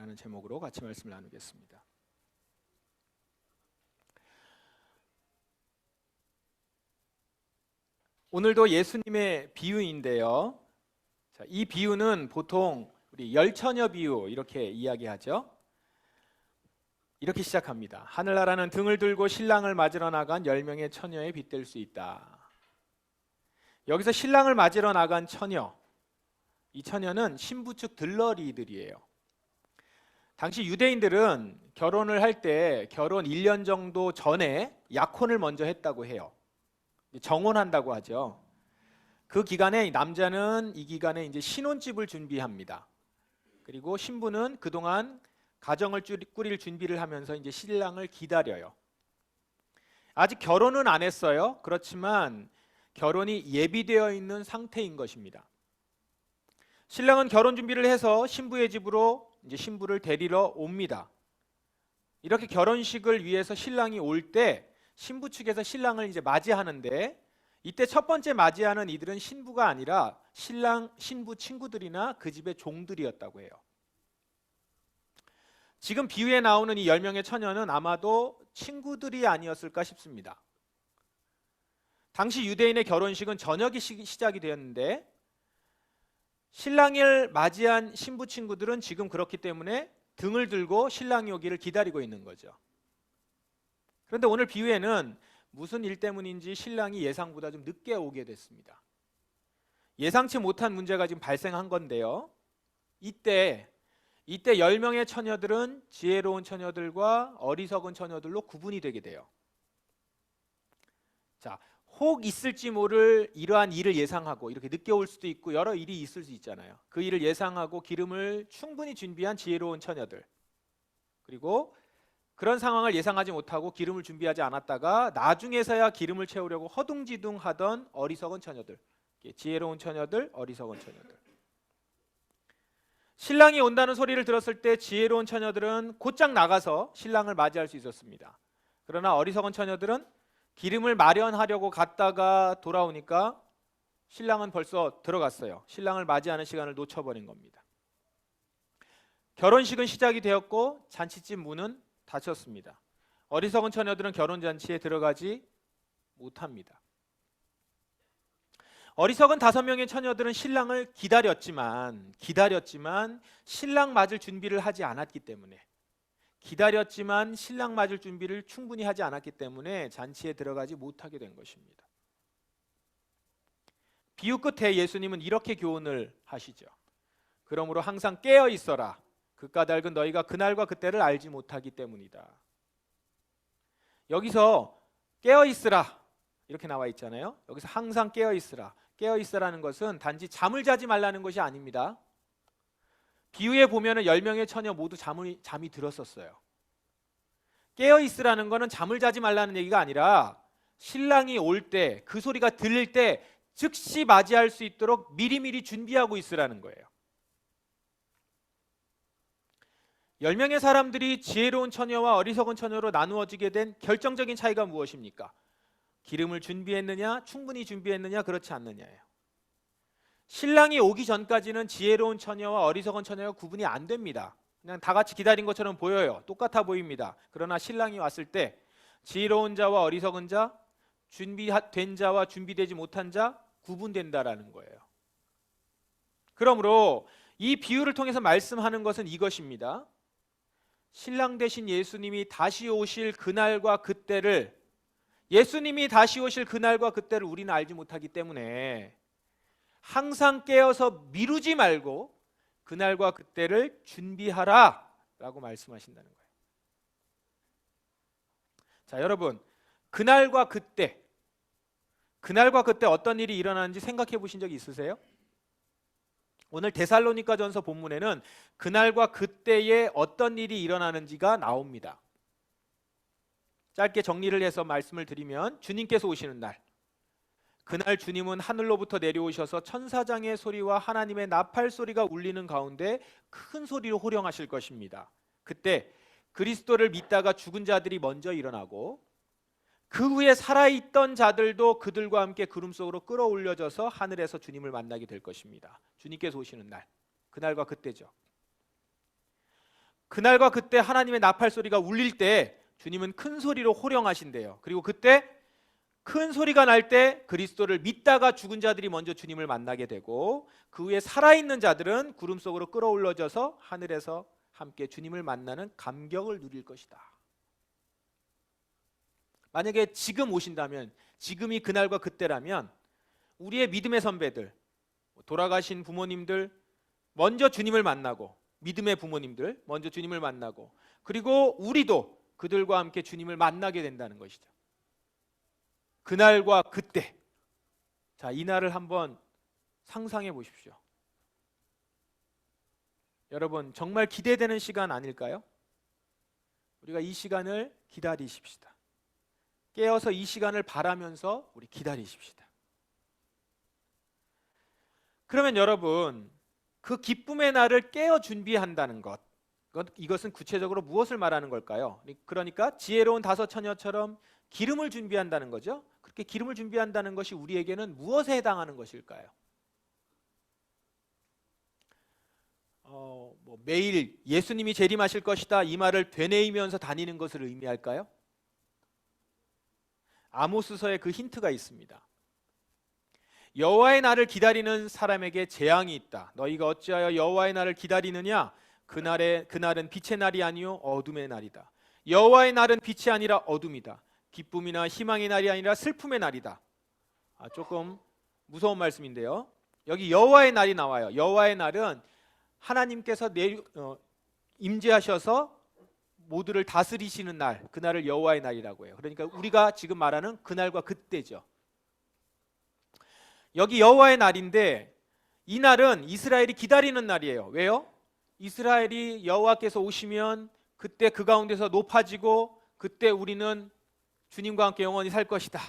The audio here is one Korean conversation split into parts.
라는 제목으로 같이 말씀을 나누겠습니다. 오늘도 예수님의 비유인데요. 이 비유는 보통 우리 열처녀 비유 이렇게 이야기하죠. 이렇게 시작합니다. 하늘나라는 등을 들고 신랑을 맞으러 나간 10명의 처녀에 빗댈 수 있다. 여기서 신랑을 맞으러 나간 처녀, 이 처녀는 신부 측 들러리들이에요. 당시 유대인들은 결혼을 할 때 결혼 1년 정도 전에 약혼을 먼저 했다고 해요. 정혼한다고 하죠. 그 기간에 남자는 이 기간에 이제 신혼집을 준비합니다. 그리고 신부는 그동안 가정을 꾸릴 준비를 하면서 이제 신랑을 기다려요. 아직 결혼은 안 했어요. 그렇지만 결혼이 예비되어 있는 상태인 것입니다. 신랑은 결혼 준비를 해서 신부의 집으로 이제 신부를 데리러 옵니다. 이렇게 결혼식을 위해서 신랑이 올 때 신부 측에서 신랑을 이제 맞이하는데, 이때 첫 번째 맞이하는 이들은 신부가 아니라 신부 친구들이나 그 집의 종들이었다고 해요. 지금 비유에 나오는 이 10명의 처녀는 아마도 친구들이 아니었을까 싶습니다. 당시 유대인의 결혼식은 저녁이 시작이 되었는데 신랑을 맞이한 신부 친구들은 지금 그렇기 때문에 등을 들고 신랑이 오기를 기다리고 있는 거죠. 그런데 오늘 비유에는 무슨 일 때문인지 신랑이 예상보다 좀 늦게 오게 됐습니다. 예상치 못한 문제가 지금 발생한 건데요. 이때 10명의 처녀들은 지혜로운 처녀들과 어리석은 처녀들로 구분이 되게 돼요. 자, 혹 있을지 모를 이러한 일을 예상하고, 이렇게 늦게 올 수도 있고 여러 일이 있을 수 있잖아요. 그 일을 예상하고 기름을 충분히 준비한 지혜로운 처녀들, 그리고 그런 상황을 예상하지 못하고 기름을 준비하지 않았다가 나중에서야 기름을 채우려고 허둥지둥 하던 어리석은 처녀들, 지혜로운 처녀들, 어리석은 처녀들. 신랑이 온다는 소리를 들었을 때 지혜로운 처녀들은 곧장 나가서 신랑을 맞이할 수 있었습니다. 그러나 어리석은 처녀들은 기름을 마련하려고 갔다가 돌아오니까 신랑은 벌써 들어갔어요. 신랑을 맞이하는 시간을 놓쳐버린 겁니다. 결혼식은 시작이 되었고 잔치집 문은 닫혔습니다. 어리석은 처녀들은 결혼잔치에 들어가지 못합니다. 어리석은 5명의 처녀들은 신랑을 기다렸지만 신랑 맞을 준비를 하지 않았기 때문에, 기다렸지만 신랑 맞을 준비를 충분히 하지 않았기 때문에 잔치에 들어가지 못하게 된 것입니다. 비유 끝에 예수님은 이렇게 교훈을 하시죠. 그러므로 항상 깨어 있어라. 그 까닭은 너희가 그날과 그때를 알지 못하기 때문이다. 여기서 깨어 있으라 이렇게 나와 있잖아요. 여기서 항상 깨어 있으라. 깨어 있으라는 것은 단지 잠을 자지 말라는 것이 아닙니다. 비유에 보면은 10명의 처녀 모두 잠이 들었었어요. 깨어 있으라는 것은 잠을 자지 말라는 얘기가 아니라 신랑이 올 때, 그 소리가 들릴 때 즉시 맞이할 수 있도록 미리미리 준비하고 있으라는 거예요. 10명의 사람들이 지혜로운 처녀와 어리석은 처녀로 나누어지게 된 결정적인 차이가 무엇입니까? 기름을 준비했느냐, 충분히 준비했느냐, 그렇지 않느냐예요. 신랑이 오기 전까지는 지혜로운 처녀와 어리석은 처녀가 구분이 안 됩니다. 그냥 다 같이 기다린 것처럼 보여요. 똑같아 보입니다. 그러나 신랑이 왔을 때 지혜로운 자와 어리석은 자, 준비된 자와 준비되지 못한 자 구분된다라는 거예요. 그러므로 이 비유를 통해서 말씀하는 것은 이것입니다. 신랑 되신 예수님이 다시 오실 그날과 그때를, 예수님이 다시 오실 그날과 그때를 우리는 알지 못하기 때문에 항상 깨어서 미루지 말고 그날과 그때를 준비하라 라고 말씀하신다는 거예요. 자, 여러분, 그날과 그때 어떤 일이 일어나는지 생각해 보신 적이 있으세요? 오늘 데살로니가전서 본문에는 그날과 그때에 어떤 일이 일어나는지가 나옵니다. 짧게 정리를 해서 말씀을 드리면, 주님께서 오시는 날, 그날 주님은 하늘로부터 내려오셔서 천사장의 소리와 하나님의 나팔 소리가 울리는 가운데 큰 소리로 호령하실 것입니다. 그때 그리스도를 믿다가 죽은 자들이 먼저 일어나고 그 후에 살아있던 자들도 그들과 함께 구름 속으로 끌어올려져서 하늘에서 주님을 만나게 될 것입니다. 주님께서 오시는 날, 그날과 그때죠. 그날과 그때 하나님의 나팔 소리가 울릴 때 주님은 큰 소리로 호령하신대요. 그리고 그때 큰 소리가 날 때 그리스도를 믿다가 죽은 자들이 먼저 주님을 만나게 되고, 그 후에 살아있는 자들은 구름 속으로 끌어올려져서 하늘에서 함께 주님을 만나는 감격을 누릴 것이다. 만약에 지금 오신다면, 지금이 그날과 그때라면 우리의 믿음의 선배들, 돌아가신 부모님들 먼저 주님을 만나고, 믿음의 부모님들 먼저 주님을 만나고, 그리고 우리도 그들과 함께 주님을 만나게 된다는 것이죠. 그날과 그때. 자, 이 날을 한번 상상해 보십시오. 여러분, 정말 기대되는 시간 아닐까요? 우리가 이 시간을 기다리십시다. 깨어서 이 시간을 바라면서 우리 기다리십시다. 그러면 여러분, 그 기쁨의 날을 깨어 준비한다는 것, 이것은 구체적으로 무엇을 말하는 걸까요? 그러니까 지혜로운 다섯 처녀처럼 기름을 준비한다는 거죠. 그렇게 기름을 준비한다는 것이 우리에게는 무엇에 해당하는 것일까요? 매일 예수님이 재림하실 것이다, 이 말을 되뇌이면서 다니는 것을 의미할까요? 아모스서에 그 힌트가 있습니다. 여호와의 날을 기다리는 사람에게 재앙이 있다. 너희가 어찌하여 여호와의 날을 기다리느냐? 그날은 빛의 날이 아니요 어둠의 날이다. 여호와의 날은 빛이 아니라 어둠이다. 기쁨이나 희망의 날이 아니라 슬픔의 날이다. 조금 무서운 말씀인데요. 여기 여호와의 날이 나와요. 여호와의 날은 하나님께서 임재하셔서 모두를 다스리시는 날, 그날을 여호와의 날이라고 해요. 그러니까 우리가 지금 말하는 그날과 그때죠. 여기 여호와의 날인데, 이 날은 이스라엘이 기다리는 날이에요. 왜요? 이스라엘이 여호와께서 오시면 그때 그 가운데서 높아지고, 그때 우리는 주님과 함께 영원히 살 것이다,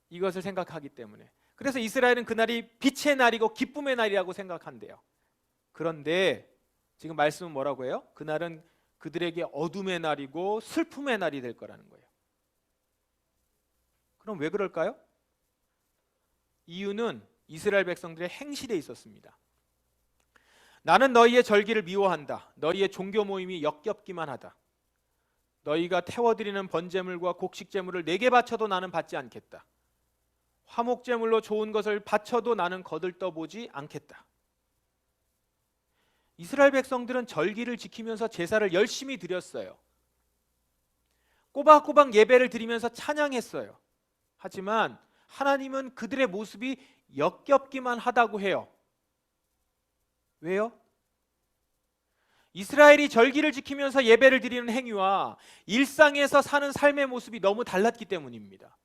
이것을 생각하기 때문에. 그래서 이스라엘은 그날이 빛의 날이고 기쁨의 날이라고 생각한대요. 그런데 지금 말씀은 뭐라고 해요? 그날은 그들에게 어둠의 날이고 슬픔의 날이 될 거라는 거예요. 그럼 왜 그럴까요? 이유는 이스라엘 백성들의 행실에 있었습니다. 나는 너희의 절기를 미워한다. 너희의 종교 모임이 역겹기만 하다. 너희가 태워드리는 번제물과 곡식제물을 내게 바쳐도 나는 받지 않겠다. 화목제물로 좋은 것을 바쳐도 나는 거들떠보지 않겠다. 이스라엘 백성들은 절기를 지키면서 제사를 열심히 드렸어요. 꼬박꼬박 예배를 드리면서 찬양했어요. 하지만 하나님은 그들의 모습이 역겹기만 하다고 해요. 왜요? 이스라엘이 절기를 지키면서 예배를 드리는 행위와 일상에서 사는 삶의 모습이 너무 달랐기 때문입니다.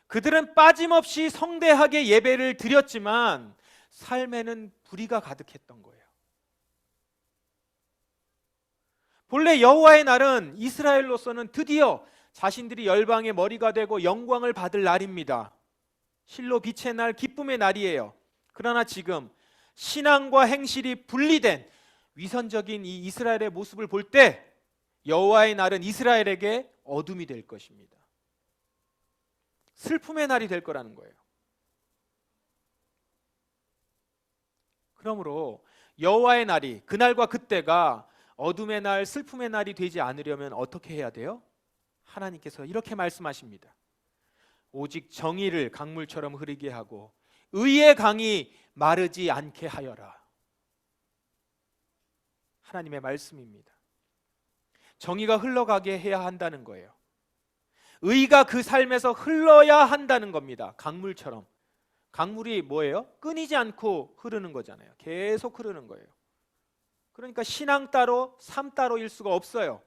그들은 빠짐없이 성대하게 예배를 드렸지만 삶에는 불의가 가득했던 거예요. 본래 여호와의 날은 이스라엘로서는 드디어 자신들이 열방의 머리가 되고 영광을 받을 날입니다. 실로 빛의 날, 기쁨의 날이에요. 그러나 지금 신앙과 행실이 분리된 위선적인 이 이스라엘의 모습을 볼 때 여호와의 날은 이스라엘에게 어둠이 될 것입니다. 슬픔의 날이 될 거라는 거예요. 그러므로 여호와의 날이, 그날과 그때가 어둠의 날, 슬픔의 날이 되지 않으려면 어떻게 해야 돼요? 하나님께서 이렇게 말씀하십니다. 오직 정의를 강물처럼 흐르게 하고 의의 강이 마르지 않게 하여라. 하나님의 말씀입니다. 정의가 흘러가게 해야 한다는 거예요. 의가 그 삶에서 흘러야 한다는 겁니다. 강물처럼. 강물이 뭐예요? 끊이지 않고 흐르는 거잖아요. 계속 흐르는 거예요. 그러니까 신앙 따로 삶 따로일 수가 없어요.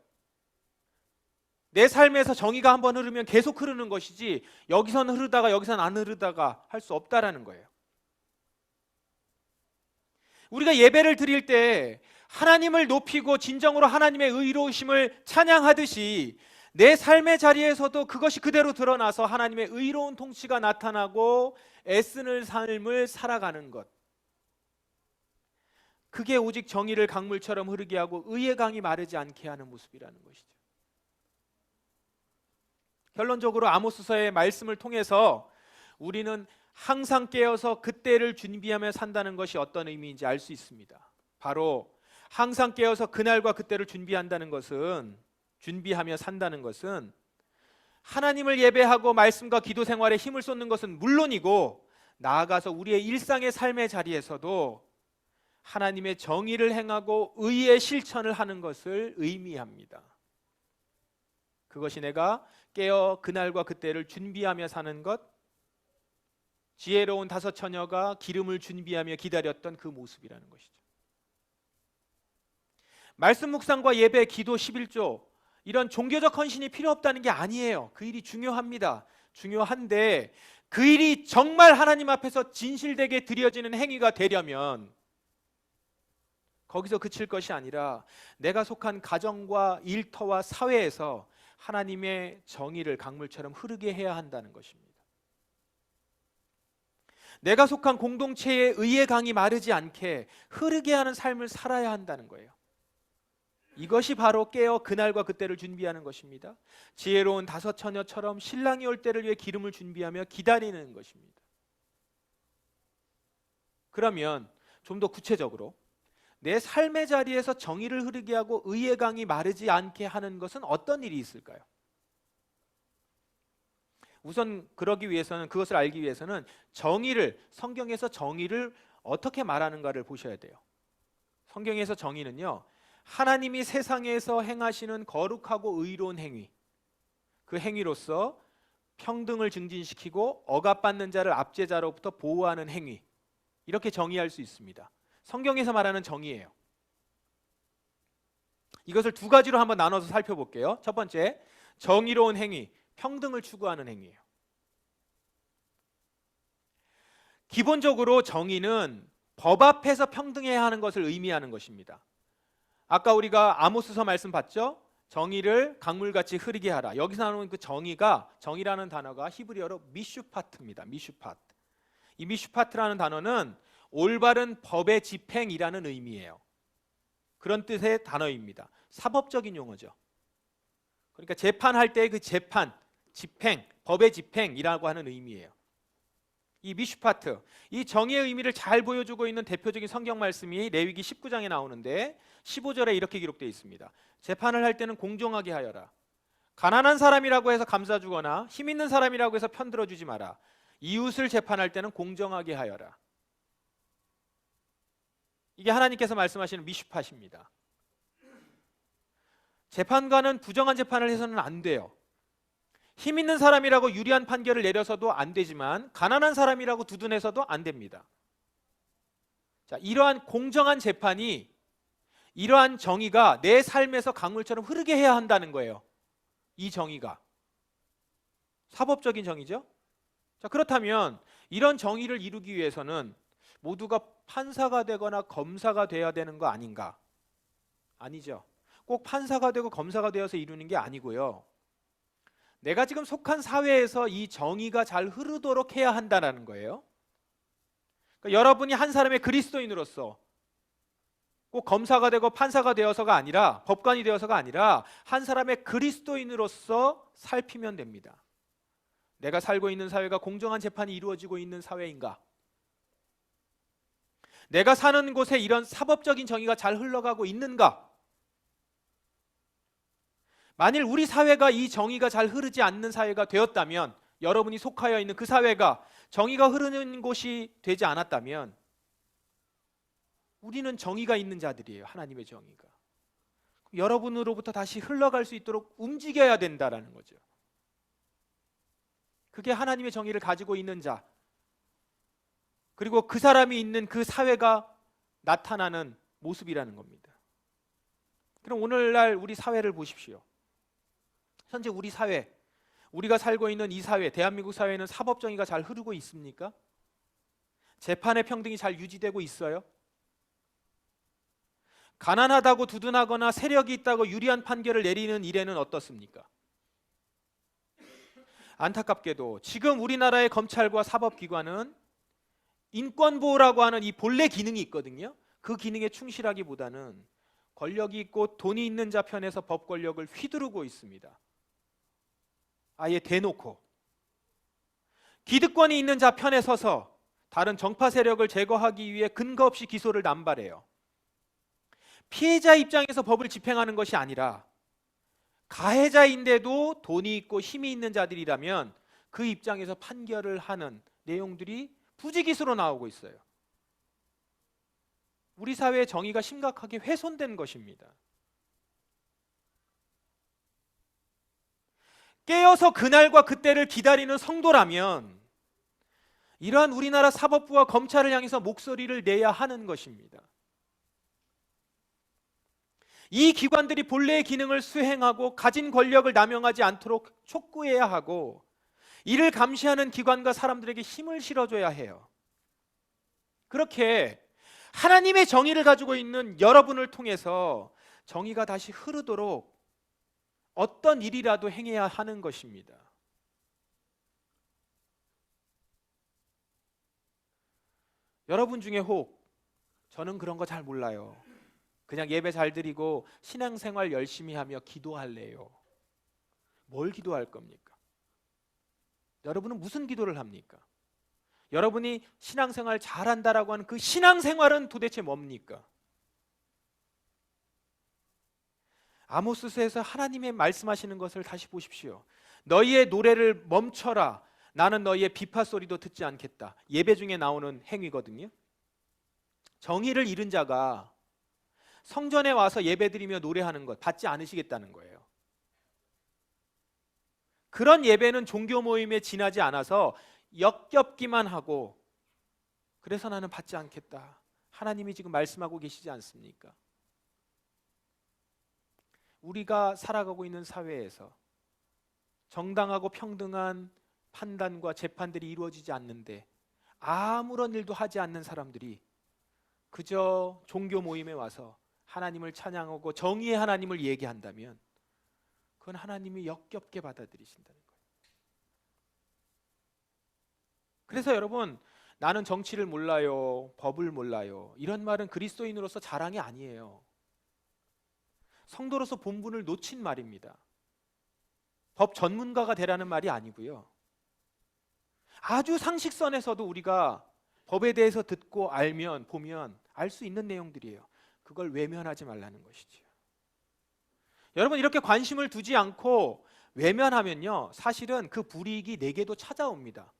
내 삶에서 정의가 한번 흐르면 계속 흐르는 것이지, 여기서는 흐르다가 여기서는 안 흐르다가 할 수 없다라는 거예요. 우리가 예배를 드릴 때 하나님을 높이고 진정으로 하나님의 의로우심을 찬양하듯이 내 삶의 자리에서도 그것이 그대로 드러나서 하나님의 의로운 통치가 나타나고 애쓰는 삶을 살아가는 것, 그게 오직 정의를 강물처럼 흐르게 하고 의의 강이 마르지 않게 하는 모습이라는 것이죠. 결론적으로 아모스서의 말씀을 통해서 우리는 항상 깨어서 그때를 준비하며 산다는 것이 어떤 의미인지 알 수 있습니다. 바로 항상 깨어서 그날과 그때를 준비하며 산다는 것은 하나님을 예배하고 말씀과 기도 생활에 힘을 쏟는 것은 물론이고, 나아가서 우리의 일상의 삶의 자리에서도 하나님의 정의를 행하고 의의 실천을 하는 것을 의미합니다. 그것이 내가 깨어 그날과 그때를 준비하며 사는 것, 지혜로운 다섯 처녀가 기름을 준비하며 기다렸던 그 모습이라는 것이죠. 말씀 묵상과 예배, 기도, 11조, 이런 종교적 헌신이 필요 없다는 게 아니에요. 그 일이 중요합니다. 중요한데 그 일이 정말 하나님 앞에서 진실되게 드려지는 행위가 되려면 거기서 그칠 것이 아니라 내가 속한 가정과 일터와 사회에서 하나님의 정의를 강물처럼 흐르게 해야 한다는 것입니다. 내가 속한 공동체의 의의 강이 마르지 않게 흐르게 하는 삶을 살아야 한다는 거예요. 이것이 바로 깨어 그날과 그때를 준비하는 것입니다. 지혜로운 다섯 처녀처럼 신랑이 올 때를 위해 기름을 준비하며 기다리는 것입니다. 그러면 좀 더 구체적으로 내 삶의 자리에서 정의를 흐르게 하고 의의 강이 마르지 않게 하는 것은 어떤 일이 있을까요? 우선 그것을 알기 위해서는 성경에서 정의를 어떻게 말하는가를 보셔야 돼요. 성경에서 정의는요, 하나님이 세상에서 행하시는 거룩하고 의로운 행위, 그 행위로서 평등을 증진시키고 억압받는 자를 압제자로부터 보호하는 행위, 이렇게 정의할 수 있습니다. 성경에서 말하는 정의예요. 이것을 두 가지로 한번 나눠서 살펴볼게요. 첫 번째, 정의로운 행위, 평등을 추구하는 행위예요. 기본적으로 정의는 법 앞에서 평등해야 하는 것을 의미하는 것입니다. 아까 우리가 아모스서 말씀 봤죠? 정의를 강물같이 흐르게 하라. 여기서 나오는 그 정의라는 단어가 히브리어로 미슈파트입니다. 미슈파트. 이 미슈파트라는 단어는 올바른 법의 집행이라는 의미예요. 그런 뜻의 단어입니다. 사법적인 용어죠. 그러니까 재판할 때의 그 재판, 집행, 법의 집행이라고 하는 의미예요. 이 미슈파트, 이 정의의 의미를 잘 보여주고 있는 대표적인 성경 말씀이 레위기 19장에 나오는데 15절에 이렇게 기록되어 있습니다. 재판을 할 때는 공정하게 하여라. 가난한 사람이라고 해서 감싸주거나 힘 있는 사람이라고 해서 편들어주지 마라. 이웃을 재판할 때는 공정하게 하여라. 이게 하나님께서 말씀하시는 미슈팟입니다. 재판관은 부정한 재판을 해서는 안 돼요. 힘 있는 사람이라고 유리한 판결을 내려서도 안 되지만 가난한 사람이라고 두둔해서도 안 됩니다. 자, 이러한 공정한 재판이, 이러한 정의가 내 삶에서 강물처럼 흐르게 해야 한다는 거예요. 이 정의가 사법적인 정의죠. 자, 그렇다면 이런 정의를 이루기 위해서는 모두가 판사가 되거나 검사가 돼야 되는 거 아닌가? 아니죠. 꼭 판사가 되고 검사가 되어서 이루는 게 아니고요. 내가 지금 속한 사회에서 이 정의가 잘 흐르도록 해야 한다는 거예요. 그러니까 여러분이 한 사람의 그리스도인으로서 꼭 검사가 되고 판사가 되어서가 아니라, 법관이 되어서가 아니라 한 사람의 그리스도인으로서 살피면 됩니다. 내가 살고 있는 사회가 공정한 재판이 이루어지고 있는 사회인가? 내가 사는 곳에 이런 사법적인 정의가 잘 흘러가고 있는가? 만일 우리 사회가 이 정의가 잘 흐르지 않는 사회가 되었다면, 여러분이 속하여 있는 그 사회가 정의가 흐르는 곳이 되지 않았다면 우리는 정의가 있는 자들이에요. 하나님의 정의가. 여러분으로부터 다시 흘러갈 수 있도록 움직여야 된다는 거죠. 그게 하나님의 정의를 가지고 있는 자, 그리고 그 사람이 있는 그 사회가 나타나는 모습이라는 겁니다. 그럼 오늘날 우리 사회를 보십시오. 현재 우리 사회, 우리가 살고 있는 이 사회, 대한민국 사회는 사법 정의가 잘 흐르고 있습니까? 재판의 평등이 잘 유지되고 있어요? 가난하다고 두둔하거나 세력이 있다고 유리한 판결을 내리는 일에는 어떻습니까? 안타깝게도 지금 우리나라의 검찰과 사법기관은 인권보호라고 하는 이 본래 기능이 있거든요. 그 기능에 충실하기보다는 권력이 있고 돈이 있는 자 편에서 법 권력을 휘두르고 있습니다. 아예 대놓고. 기득권이 있는 자 편에 서서 다른 정파 세력을 제거하기 위해 근거 없이 기소를 남발해요. 피해자 입장에서 법을 집행하는 것이 아니라 가해자인데도 돈이 있고 힘이 있는 자들이라면 그 입장에서 판결을 하는 내용들이 부지기수로 나오고 있어요. 우리 사회의 정의가 심각하게 훼손된 것입니다. 깨어서 그날과 그때를 기다리는 성도라면 이러한 우리나라 사법부와 검찰을 향해서 목소리를 내야 하는 것입니다. 이 기관들이 본래의 기능을 수행하고 가진 권력을 남용하지 않도록 촉구해야 하고, 이를 감시하는 기관과 사람들에게 힘을 실어줘야 해요. 그렇게 하나님의 정의를 가지고 있는 여러분을 통해서 정의가 다시 흐르도록 어떤 일이라도 행해야 하는 것입니다. 여러분 중에 혹 저는 그런 거 잘 몰라요, 그냥 예배 잘 드리고 신앙생활 열심히 하며 기도할래요. 뭘 기도할 겁니까? 여러분은 무슨 기도를 합니까? 여러분이 신앙생활 잘한다라고 하는 그 신앙생활은 도대체 뭡니까? 아모스서에서 하나님의 말씀하시는 것을 다시 보십시오. 너희의 노래를 멈춰라, 나는 너희의 비파 소리도 듣지 않겠다. 예배 중에 나오는 행위거든요. 정의를 잃은 자가 성전에 와서 예배드리며 노래하는 것 받지 않으시겠다는 거예요. 그런 예배는 종교 모임에 지나지 않아서 역겹기만 하고, 그래서 나는 받지 않겠다, 하나님이 지금 말씀하고 계시지 않습니까? 우리가 살아가고 있는 사회에서 정당하고 평등한 판단과 재판들이 이루어지지 않는데 아무런 일도 하지 않는 사람들이 그저 종교 모임에 와서 하나님을 찬양하고 정의의 하나님을 얘기한다면 그건 하나님이 역겹게 받아들이신다는 거예요. 그래서 여러분, 나는 정치를 몰라요, 법을 몰라요, 이런 말은 그리스도인으로서 자랑이 아니에요. 성도로서 본분을 놓친 말입니다. 법 전문가가 되라는 말이 아니고요. 아주 상식선에서도 우리가 법에 대해서 듣고 알면, 보면 알 수 있는 내용들이에요. 그걸 외면하지 말라는 것이죠. 여러분, 이렇게 관심을 두지 않고 외면하면요, 사실은 그 불이익이 내게도 찾아옵니다.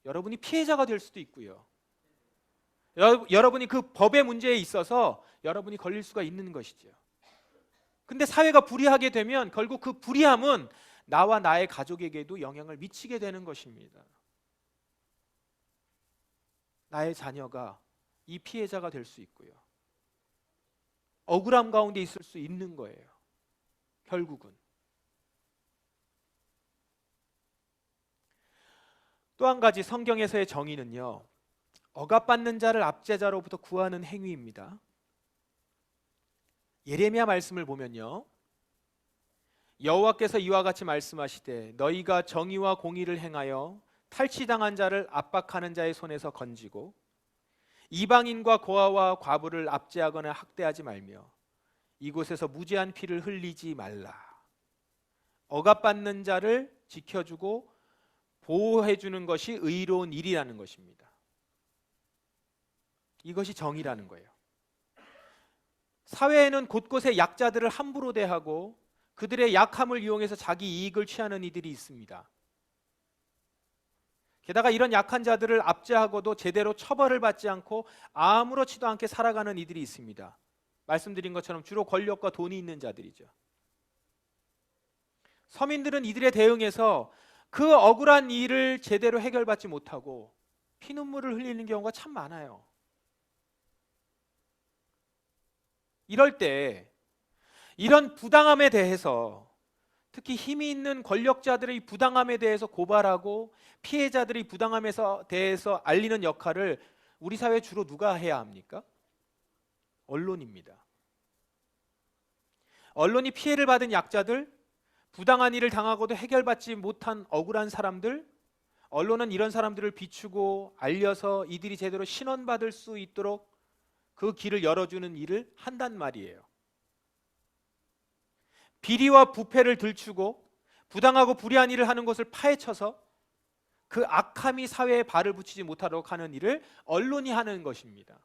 여러분이 피해자가 될 수도 있고요. 여러분이 그 법의 문제에 있어서 여러분이 걸릴 수가 있는 것이죠. 근데 사회가 불이하게 되면 결국 그 불이함은 나와 나의 가족에게도 영향을 미치게 되는 것입니다. 나의 자녀가 이 피해자가 될 수 있고요. 억울함 가운데 있을 수 있는 거예요. 결국은. 또 한 가지 성경에서의 정의는요, 억압받는 자를 압제자로부터 구하는 행위입니다. 예레미야 말씀을 보면요, 여호와께서 이와 같이 말씀하시되 너희가 정의와 공의를 행하여 탈취당한 자를 압박하는 자의 손에서 건지고 이방인과 고아와 과부를 압제하거나 학대하지 말며 이곳에서 무죄한 피를 흘리지 말라. 억압받는 자를 지켜주고 보호해주는 것이 의로운 일이라는 것입니다. 이것이 정의라는 거예요. 사회에는 곳곳에 약자들을 함부로 대하고 그들의 약함을 이용해서 자기 이익을 취하는 이들이 있습니다. 게다가 이런 약한 자들을 압제하고도 제대로 처벌을 받지 않고 아무렇지도 않게 살아가는 이들이 있습니다. 말씀드린 것처럼 주로 권력과 돈이 있는 자들이죠. 서민들은 이들에 대응해서 그 억울한 일을 제대로 해결받지 못하고 피눈물을 흘리는 경우가 참 많아요. 이럴 때 이런 부당함에 대해서, 특히 힘이 있는 권력자들의 부당함에 대해서 고발하고 피해자들이 부당함에 대해서 알리는 역할을 우리 사회에 주로 누가 해야 합니까? 언론입니다. 언론이 피해를 받은 약자들, 부당한 일을 당하고도 해결받지 못한 억울한 사람들, 언론은 이런 사람들을 비추고 알려서 이들이 제대로 신원받을 수 있도록 그 길을 열어주는 일을 한단 말이에요. 비리와 부패를 들추고 부당하고 불의한 일을 하는 것을 파헤쳐서 그 악함이 사회에 발을 붙이지 못하도록 하는 일을 언론이 하는 것입니다.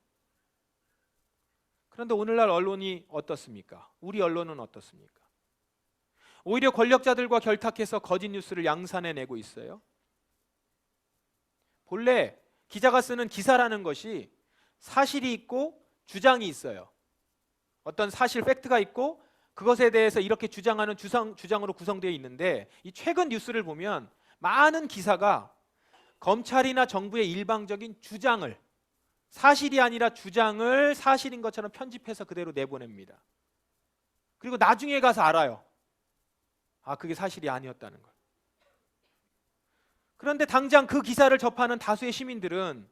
그런데 오늘날 언론이 어떻습니까? 우리 언론은 어떻습니까? 오히려 권력자들과 결탁해서 거짓 뉴스를 양산해내고 있어요. 본래 기자가 쓰는 기사라는 것이 사실이 있고 주장이 있어요. 어떤 사실 팩트가 있고 그것에 대해서 이렇게 주장하는 주장으로 구성되어 있는데, 이 최근 뉴스를 보면 많은 기사가 검찰이나 정부의 일방적인 주장을, 사실이 아니라 주장을 사실인 것처럼 편집해서 그대로 내보냅니다. 그리고 나중에 가서 알아요. 아, 그게 사실이 아니었다는 걸. 그런데 당장 그 기사를 접하는 다수의 시민들은,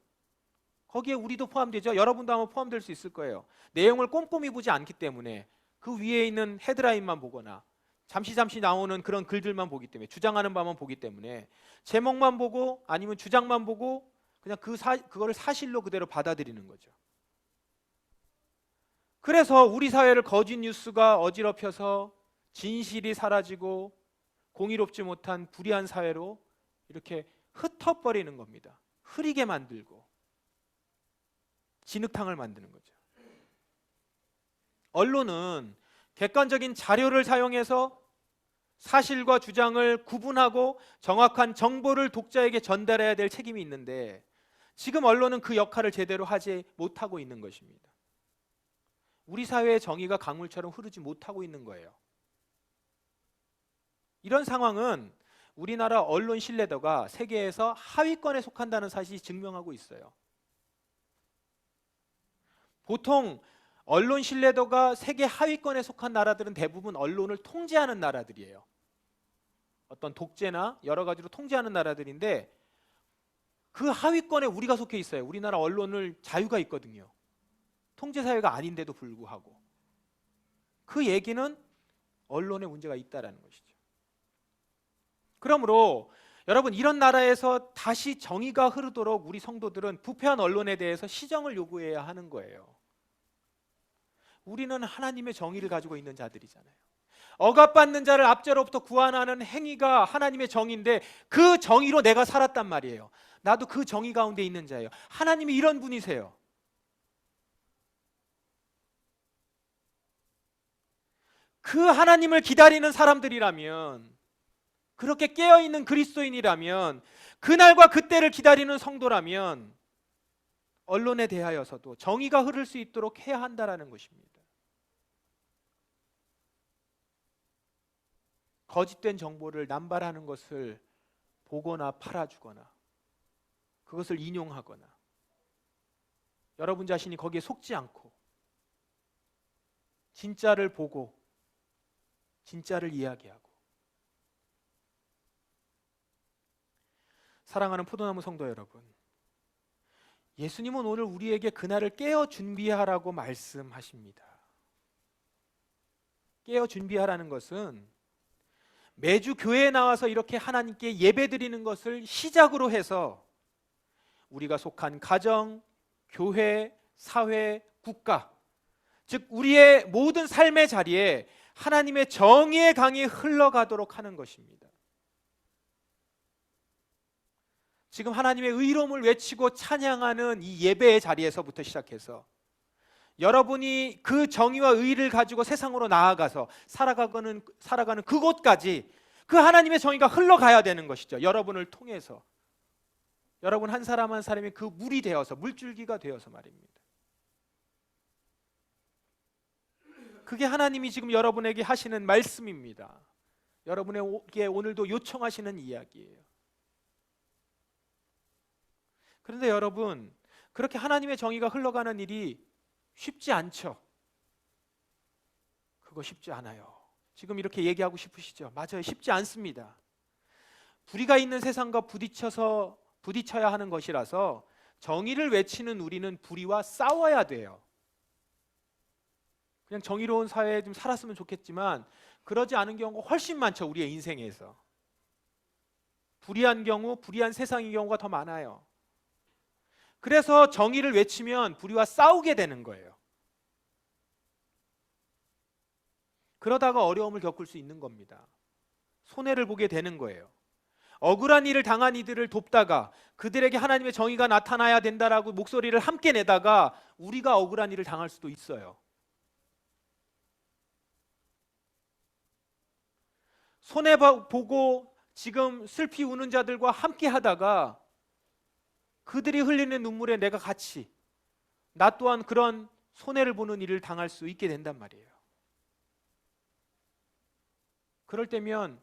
거기에 우리도 포함되죠. 여러분도 아마 포함될 수 있을 거예요. 내용을 꼼꼼히 보지 않기 때문에 그 위에 있는 헤드라인만 보거나 잠시 나오는 그런 글들만 보기 때문에, 주장하는 바만 보기 때문에 제목만 보고 아니면 주장만 보고 그냥 그거를 사실로 그대로 받아들이는 거죠. 그래서 우리 사회를 거짓 뉴스가 어지럽혀서 진실이 사라지고 공의롭지 못한 불의한 사회로 이렇게 흩어버리는 겁니다. 흐리게 만들고 진흙탕을 만드는 거죠. 언론은 객관적인 자료를 사용해서 사실과 주장을 구분하고 정확한 정보를 독자에게 전달해야 될 책임이 있는데, 지금 언론은 그 역할을 제대로 하지 못하고 있는 것입니다. 우리 사회의 정의가 강물처럼 흐르지 못하고 있는 거예요. 이런 상황은 우리나라 언론 신뢰도가 세계에서 하위권에 속한다는 사실이 증명하고 있어요. 보통 언론 신뢰도가 세계 하위권에 속한 나라들은 대부분 언론을 통제하는 나라들이에요. 어떤 독재나 여러 가지로 통제하는 나라들인데, 그 하위권에 우리가 속해 있어요. 우리나라 언론을 자유가 있거든요. 통제 사회가 아닌데도 불구하고. 그 얘기는 언론에 문제가 있다라는 것이죠. 그러므로 여러분, 이런 나라에서 다시 정의가 흐르도록 우리 성도들은 부패한 언론에 대해서 시정을 요구해야 하는 거예요. 우리는 하나님의 정의를 가지고 있는 자들이잖아요. 억압받는 자를 압제로부터 구원하는 행위가 하나님의 정의인데, 그 정의로 내가 살았단 말이에요. 나도 그 정의 가운데 있는 자예요. 하나님이 이런 분이세요. 그 하나님을 기다리는 사람들이라면, 그렇게 깨어있는 그리스도인이라면, 그날과 그때를 기다리는 성도라면 언론에 대하여서도 정의가 흐를 수 있도록 해야 한다는 것입니다. 거짓된 정보를 남발하는 것을 보거나 팔아주거나 그것을 인용하거나, 여러분 자신이 거기에 속지 않고 진짜를 보고 진짜를 이야기하고. 사랑하는 포도나무 성도 여러분, 예수님은 오늘 우리에게 그날을 깨어 준비하라고 말씀하십니다. 깨어 준비하라는 것은 매주 교회에 나와서 이렇게 하나님께 예배드리는 것을 시작으로 해서 우리가 속한 가정, 교회, 사회, 국가, 즉 우리의 모든 삶의 자리에 하나님의 정의의 강이 흘러가도록 하는 것입니다. 지금 하나님의 의로움을 외치고 찬양하는 이 예배의 자리에서부터 시작해서 여러분이 그 정의와 의를 가지고 세상으로 나아가서 살아가는 그곳까지 그 하나님의 정의가 흘러가야 되는 것이죠. 여러분을 통해서. 여러분 한 사람 한 사람이 그 물이 되어서, 물줄기가 되어서 말입니다. 그게 하나님이 지금 여러분에게 하시는 말씀입니다. 여러분에게 오늘도 요청하시는 이야기예요. 그런데 여러분, 그렇게 하나님의 정의가 흘러가는 일이 쉽지 않죠. 그거 쉽지 않아요. 지금 이렇게 얘기하고 싶으시죠? 맞아요. 쉽지 않습니다. 불의가 있는 세상과 부딪혀야 하는 것이라서 정의를 외치는 우리는 불의와 싸워야 돼요. 그냥 정의로운 사회에 좀 살았으면 좋겠지만 그러지 않은 경우가 훨씬 많죠. 우리의 인생에서. 불의한 경우, 불의한 세상의 경우가 더 많아요. 그래서 정의를 외치면 불의와 싸우게 되는 거예요. 그러다가 어려움을 겪을 수 있는 겁니다. 손해를 보게 되는 거예요. 억울한 일을 당한 이들을 돕다가 그들에게 하나님의 정의가 나타나야 된다라고 목소리를 함께 내다가 우리가 억울한 일을 당할 수도 있어요. 손해보고 지금 슬피 우는 자들과 함께 하다가 그들이 흘리는 눈물에 내가 같이 나 또한 그런 손해를 보는 일을 당할 수 있게 된단 말이에요. 그럴 때면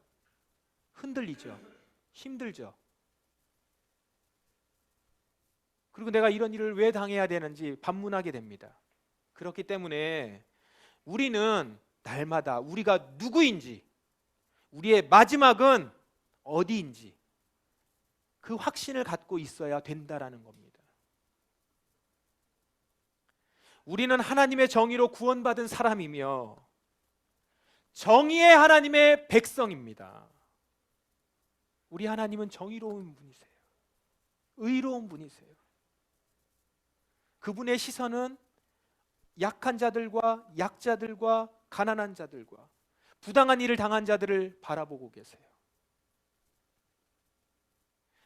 흔들리죠. 힘들죠. 그리고 내가 이런 일을 왜 당해야 되는지 반문하게 됩니다. 그렇기 때문에 우리는 날마다 우리가 누구인지, 우리의 마지막은 어디인지 그 확신을 갖고 있어야 된다라는 겁니다. 우리는 하나님의 정의로 구원받은 사람이며 정의의 하나님의 백성입니다. 우리 하나님은 정의로운 분이세요. 의로운 분이세요. 그분의 시선은 약한 자들과 약자들과 가난한 자들과 부당한 일을 당한 자들을 바라보고 계세요.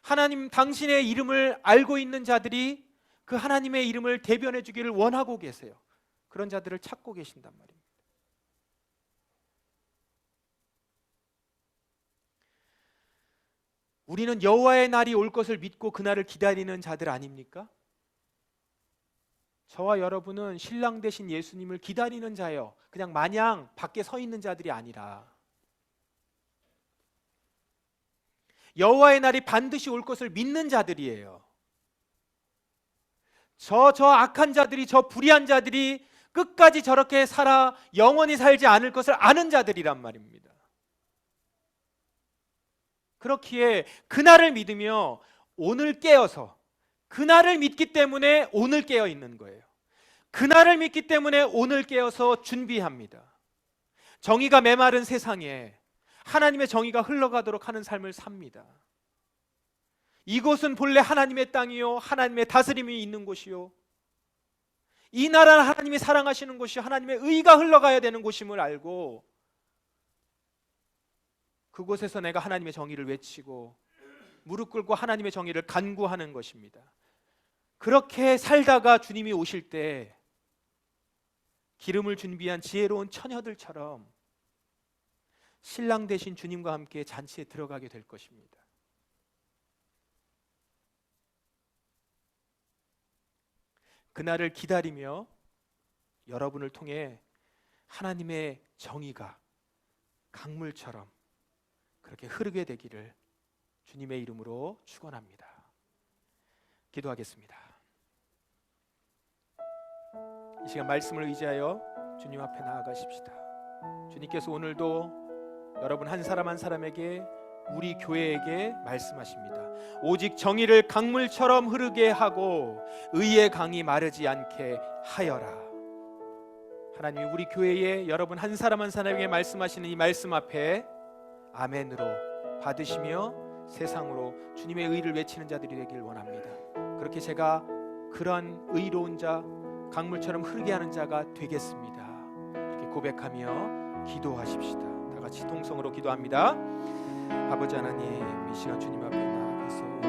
하나님 당신의 이름을 알고 있는 자들이 그 하나님의 이름을 대변해 주기를 원하고 계세요. 그런 자들을 찾고 계신단 말입니다. 우리는 여호와의 날이 올 것을 믿고 그 날을 기다리는 자들 아닙니까? 저와 여러분은 신랑 되신 예수님을 기다리는 자예요. 그냥 마냥 밖에 서 있는 자들이 아니라 여호와의 날이 반드시 올 것을 믿는 자들이에요. 저 악한 자들이, 저 불의한 자들이 끝까지 저렇게 살아 영원히 살지 않을 것을 아는 자들이란 말입니다. 그렇기에 그날을 믿으며 오늘 깨어서, 그날을 믿기 때문에 오늘 깨어 있는 거예요. 그날을 믿기 때문에 오늘 깨어서 준비합니다. 정의가 메마른 세상에 하나님의 정의가 흘러가도록 하는 삶을 삽니다. 이곳은 본래 하나님의 땅이요 하나님의 다스림이 있는 곳이요 이 나라는 하나님이 사랑하시는 곳이요 하나님의 의가 흘러가야 되는 곳임을 알고 그곳에서 내가 하나님의 정의를 외치고 무릎 꿇고 하나님의 정의를 간구하는 것입니다. 그렇게 살다가 주님이 오실 때 기름을 준비한 지혜로운 처녀들처럼 신랑 되신 주님과 함께 잔치에 들어가게 될 것입니다. 그날을 기다리며 여러분을 통해 하나님의 정의가 강물처럼 그렇게 흐르게 되기를 주님의 이름으로 축원합니다. 기도하겠습니다. 이 시간 말씀을 의지하여 주님 앞에 나아가십시다. 주님께서 오늘도 여러분 한 사람 한 사람에게 우리 교회에게 말씀하십니다. 오직 정의를 강물처럼 흐르게 하고 의의 강이 마르지 않게 하여라. 하나님이 우리 교회에 여러분 한 사람 한 사람에게 말씀하시는 이 말씀 앞에 아멘으로 받으시며 세상으로 주님의 의를 외치는 자들이 되길 원합니다. 그렇게 제가 그런 의로운 자, 강물처럼 흐르게 하는 자가 되겠습니다. 이렇게 고백하며 기도하십시다. 다 같이 통성으로 기도합니다. 아버지 하나님, 이 시간 주님 앞에 나아가서